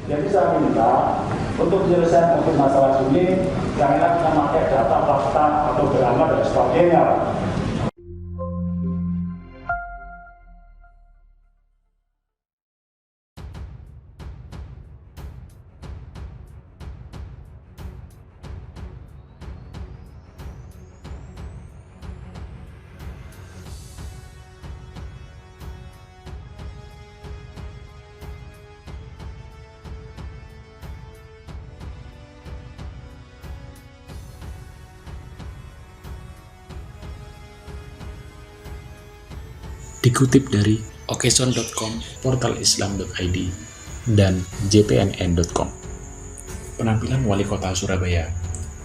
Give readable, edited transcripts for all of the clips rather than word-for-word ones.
Jadi saya minta untuk penyelesaian COVID masalah ini janganlah kita pakai data fakta atau drama dan sebagainya. Dikutip dari Occasion.com, portal Islam.id, dan jpnn.com. Penampilan Wali Kota Surabaya,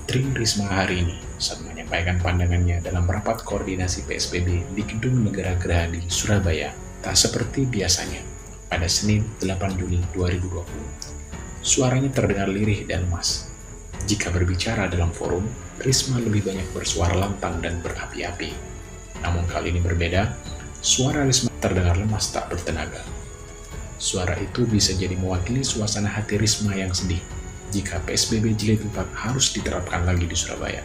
Tri Risma hari ini saat menyampaikan pandangannya dalam rapat koordinasi PSBB di Gedung Negara Gerahadi, Surabaya, tak seperti biasanya pada Senin 8 Juli 2020. Suaranya terdengar lirih dan lemas. Jika berbicara dalam forum, Risma lebih banyak bersuara lantang dan berapi-api. Namun kali ini berbeda. Suara Risma terdengar lemas tak bertenaga. Suara itu bisa jadi mewakili suasana hati Risma yang sedih jika PSBB jilid 4 harus diterapkan lagi di Surabaya.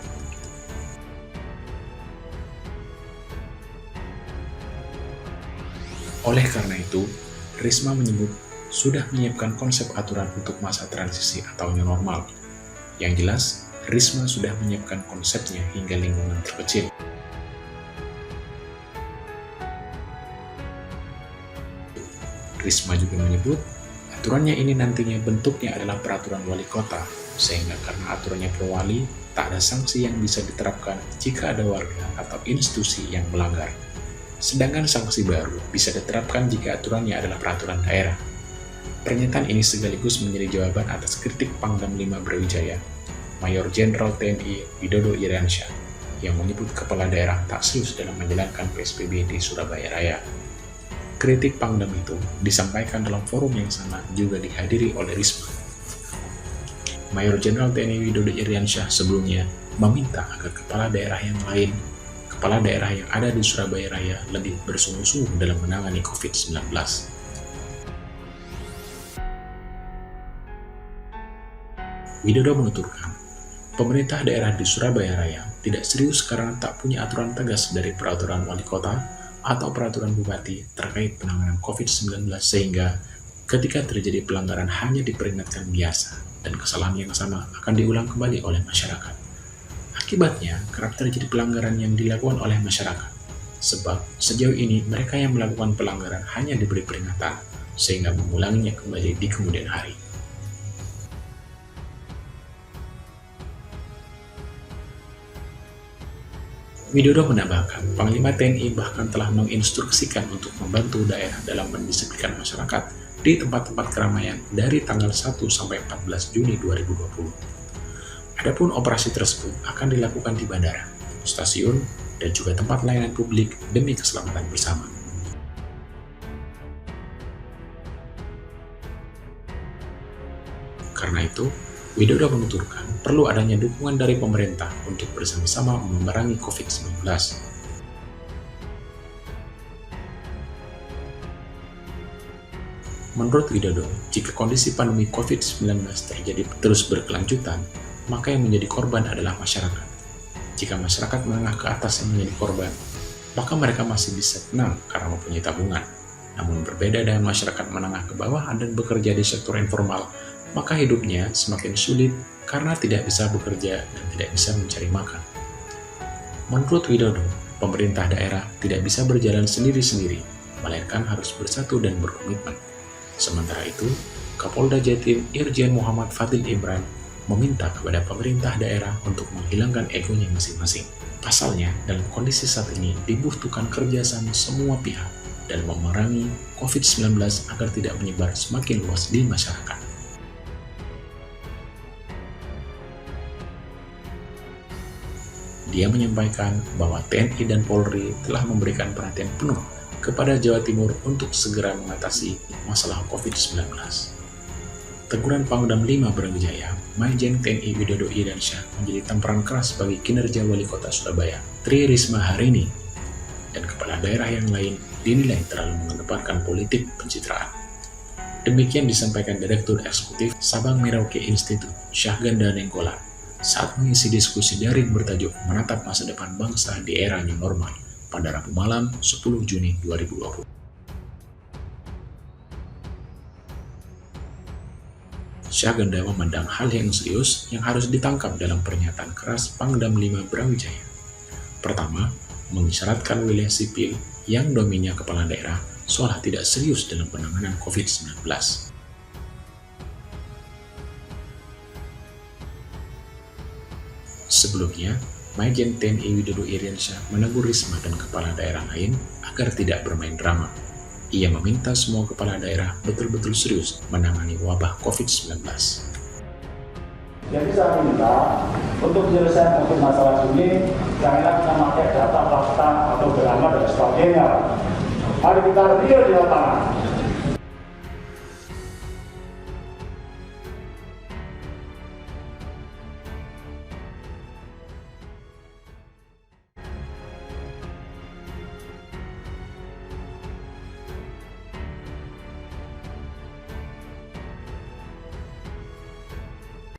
Oleh karena itu, Risma menyebut sudah menyiapkan konsep aturan untuk masa transisi atau new normal. Yang jelas, Risma sudah menyiapkan konsepnya hingga lingkungan terkecil. Risma juga menyebut, aturannya ini nantinya bentuknya adalah peraturan wali kota, sehingga karena aturannya per wali, tak ada sanksi yang bisa diterapkan jika ada warga atau institusi yang melanggar. Sedangkan sanksi baru bisa diterapkan jika aturannya adalah peraturan daerah. Pernyataan ini sekaligus menjadi jawaban atas kritik Pangdam 5 Brawijaya, Mayor Jenderal TNI Widodo Iriansyah, yang menyebut kepala daerah tak serius dalam menjalankan PSBB di Surabaya Raya. Kritik Pangdam itu disampaikan dalam forum yang sama juga dihadiri oleh Risma. Mayor Jenderal TNI Widodo Iriansyah sebelumnya meminta agar kepala daerah yang ada di Surabaya Raya lebih bersungguh-sungguh dalam menangani COVID-19. Widodo menuturkan, pemerintah daerah di Surabaya Raya tidak serius karena tak punya aturan tegas dari peraturan wali kota atau peraturan bupati terkait penanganan COVID-19 sehingga ketika terjadi pelanggaran hanya diperingatkan biasa dan kesalahan yang sama akan diulang kembali oleh masyarakat. Akibatnya, kerap terjadi pelanggaran yang dilakukan oleh masyarakat, sebab sejauh ini mereka yang melakukan pelanggaran hanya diberi peringatan sehingga mengulanginya kembali di kemudian hari. Widodo menambahkan, Panglima TNI bahkan telah menginstruksikan untuk membantu daerah dalam mendisiplinkan masyarakat di tempat-tempat keramaian dari tanggal 1 sampai 14 Juni 2020. Adapun operasi tersebut akan dilakukan di bandara, stasiun, dan juga tempat layanan publik demi keselamatan bersama. Karena itu, Widodo menuturkan perlu adanya dukungan dari pemerintah untuk bersama-sama memerangi COVID-19. Menurut Widodo, jika kondisi pandemi COVID-19 terjadi terus berkelanjutan, maka yang menjadi korban adalah masyarakat. Jika masyarakat menengah ke atas yang menjadi korban, maka mereka masih bisa tenang karena mempunyai tabungan. Namun berbeda dengan masyarakat menengah ke bawah dan bekerja di sektor informal, maka hidupnya semakin sulit karena tidak bisa bekerja dan tidak bisa mencari makan. Menurut Widodo, pemerintah daerah tidak bisa berjalan sendiri-sendiri, melainkan harus bersatu dan berkomitmen. Sementara itu, Kapolda Jatim Irjen Muhammad Fadil Imran meminta kepada pemerintah daerah untuk menghilangkan egonya masing-masing. Pasalnya, dalam kondisi saat ini dibutuhkan kerjasama semua pihak dalam memerangi COVID-19 agar tidak menyebar semakin luas di masyarakat. Dia menyampaikan bahwa TNI dan Polri telah memberikan perhatian penuh kepada Jawa Timur untuk segera mengatasi masalah COVID-19. Teguran Pangdam 5 Brawijaya, Majen TNI Widodo Iriansyah menjadi tamparan keras bagi kinerja Wali Kota Surabaya, Tri Risma hari ini, dan kepala daerah yang lain dinilai terlalu mengedepankan politik pencitraan. Demikian disampaikan Direktur Eksekutif Sabang Merauke Institute, Syahganda Nenggolan, saat mengisi diskusi daring bertajuk Menatap Masa Depan Bangsa di Era New Normal pada Rabu malam 10 Juni 2020. Syahganda memandang hal yang serius yang harus ditangkap dalam pernyataan keras Pangdam 5 Brawijaya. Pertama, mengisyaratkan wilayah sipil yang dominnya kepala daerah seolah tidak serius dalam penanganan COVID-19. Sebelumnya, Majen TNI Widodo Iriansyah menegur Risma dan kepala daerah lain agar tidak bermain drama. Ia meminta semua kepala daerah betul-betul serius menangani wabah COVID-19. Jadi saya minta untuk penyelesaian COVID masalah ini, janganlah kita pakai data fakta atau drama dan sebagainya. Mari kita real di lapangan.